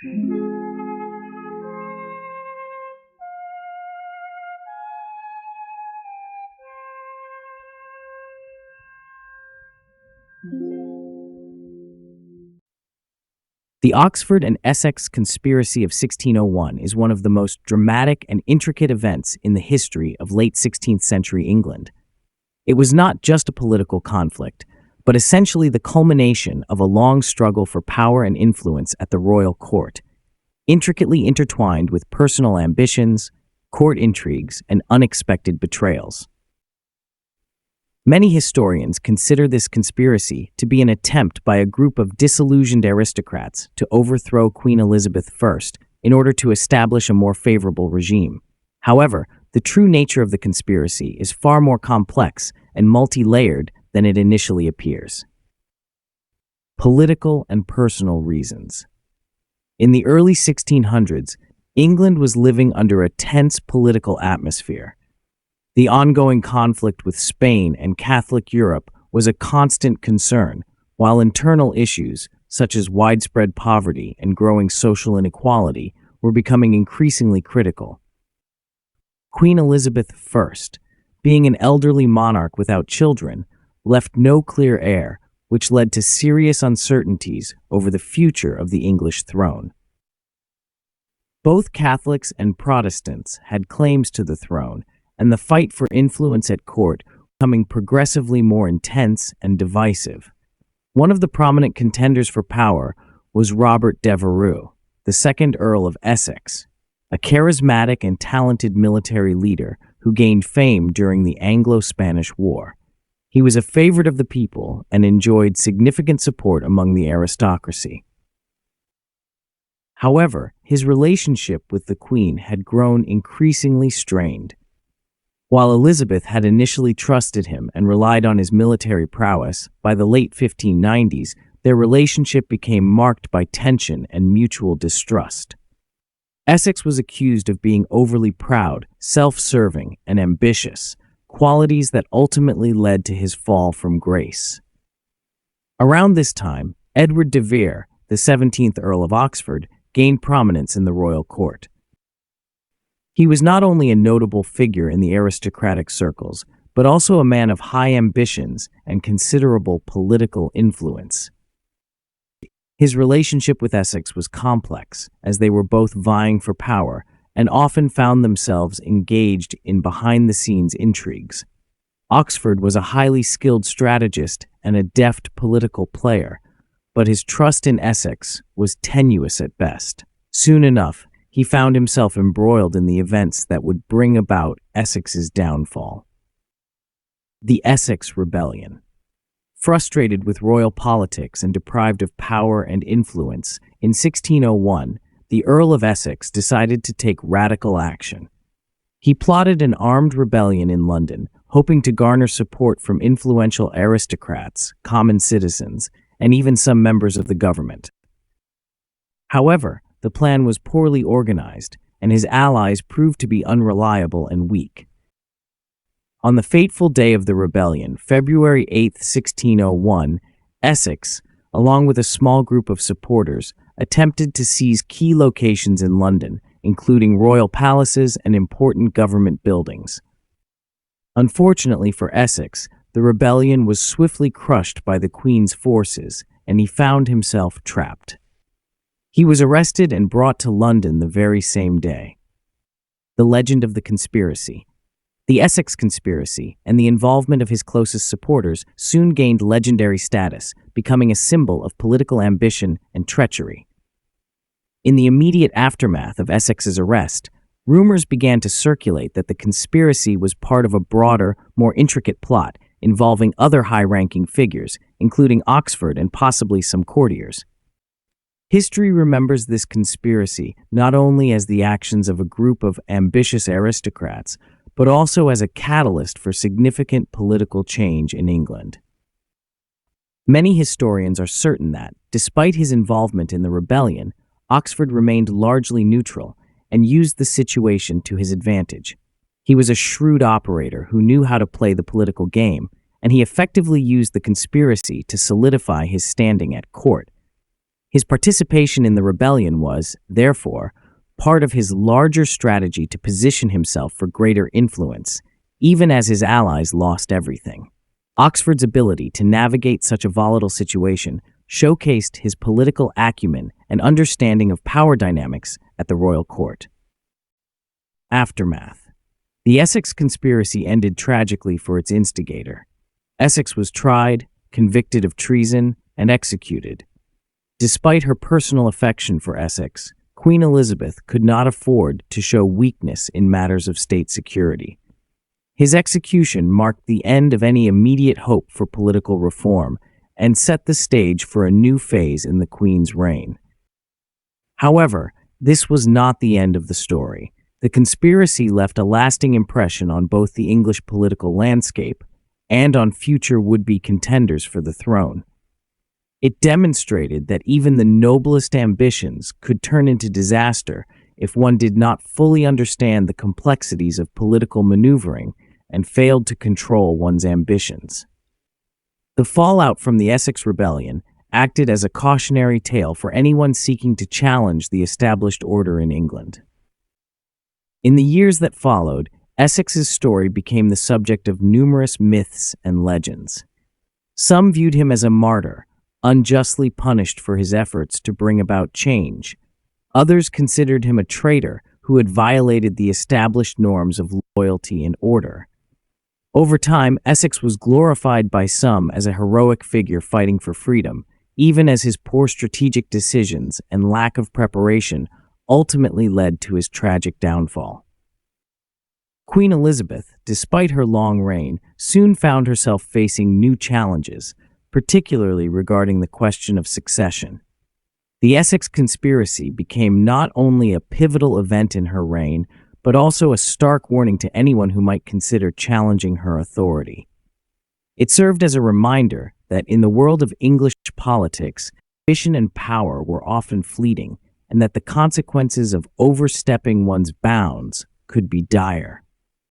The Oxford and Essex Conspiracy of 1601 is one of the most dramatic and intricate events in the history of late 16th century England. It was not just a political conflict, but essentially the culmination of a long struggle for power and influence at the royal court, intricately intertwined with personal ambitions, court intrigues, and unexpected betrayals. Many historians consider this conspiracy to be an attempt by a group of disillusioned aristocrats to overthrow Queen Elizabeth I in order to establish a more favorable regime. However, the true nature of the conspiracy is far more complex and multi-layered than it initially appears. Political and personal reasons. In the early 1600s, England was living under a tense political atmosphere. The ongoing conflict with Spain and Catholic Europe was a constant concern, while internal issues, such as widespread poverty and growing social inequality, were becoming increasingly critical. Queen Elizabeth I, being an elderly monarch without children, left no clear heir, which led to serious uncertainties over the future of the English throne. Both Catholics and Protestants had claims to the throne, and the fight for influence at court was becoming progressively more intense and divisive. One of the prominent contenders for power was Robert Devereux, the second Earl of Essex, a charismatic and talented military leader who gained fame during the Anglo-Spanish War. He was a favorite of the people and enjoyed significant support among the aristocracy. However, his relationship with the Queen had grown increasingly strained. While Elizabeth had initially trusted him and relied on his military prowess, by the late 1590s, their relationship became marked by tension and mutual distrust. Essex was accused of being overly proud, self-serving, and ambitious, qualities that ultimately led to his fall from grace. Around this time, Edward de Vere, the 17th Earl of Oxford, gained prominence in the royal court. He was not only a notable figure in the aristocratic circles, but also a man of high ambitions and considerable political influence. His relationship with Essex was complex, as they were both vying for power and often found themselves engaged in behind-the-scenes intrigues. Oxford was a highly skilled strategist and a deft political player, but his trust in Essex was tenuous at best. Soon enough, he found himself embroiled in the events that would bring about Essex's downfall. The Essex Rebellion. Frustrated with royal politics and deprived of power and influence, in 1601, the Earl of Essex decided to take radical action. He plotted an armed rebellion in London, hoping to garner support from influential aristocrats, common citizens, and even some members of the government. However, the plan was poorly organized, and his allies proved to be unreliable and weak. On the fateful day of the rebellion, February 8, 1601, Essex, along with a small group of supporters, attempted to seize key locations in London, including royal palaces and important government buildings. Unfortunately for Essex, the rebellion was swiftly crushed by the Queen's forces, and he found himself trapped. He was arrested and brought to London the very same day. The legend of the conspiracy. The Essex Conspiracy and the involvement of his closest supporters soon gained legendary status, becoming a symbol of political ambition and treachery. In the immediate aftermath of Essex's arrest, rumors began to circulate that the conspiracy was part of a broader, more intricate plot involving other high-ranking figures, including Oxford and possibly some courtiers. History remembers this conspiracy not only as the actions of a group of ambitious aristocrats, but also as a catalyst for significant political change in England. Many historians are certain that, despite his involvement in the rebellion, Oxford remained largely neutral and used the situation to his advantage. He was a shrewd operator who knew how to play the political game, and he effectively used the conspiracy to solidify his standing at court. His participation in the rebellion was, therefore, part of his larger strategy to position himself for greater influence, even as his allies lost everything. Oxford's ability to navigate such a volatile situation showcased his political acumen and understanding of power dynamics at the royal court. Aftermath. The Essex conspiracy ended tragically for its instigator. Essex was tried, convicted of treason, and executed. Despite her personal affection for Essex, Queen Elizabeth could not afford to show weakness in matters of state security. His execution marked the end of any immediate hope for political reform and set the stage for a new phase in the Queen's reign. However, this was not the end of the story. The conspiracy left a lasting impression on both the English political landscape and on future would-be contenders for the throne. It demonstrated that even the noblest ambitions could turn into disaster if one did not fully understand the complexities of political maneuvering and failed to control one's ambitions. The fallout from the Essex Rebellion acted as a cautionary tale for anyone seeking to challenge the established order in England. In the years that followed, Essex's story became the subject of numerous myths and legends. Some viewed him as a martyr, unjustly punished for his efforts to bring about change. Others considered him a traitor who had violated the established norms of loyalty and order. Over time, Essex was glorified by some as a heroic figure fighting for freedom, even as his poor strategic decisions and lack of preparation ultimately led to his tragic downfall. Queen Elizabeth, despite her long reign, soon found herself facing new challenges, particularly regarding the question of succession. The Essex conspiracy became not only a pivotal event in her reign, but also a stark warning to anyone who might consider challenging her authority. It served as a reminder that in the world of English politics, ambition and power were often fleeting, and that the consequences of overstepping one's bounds could be dire.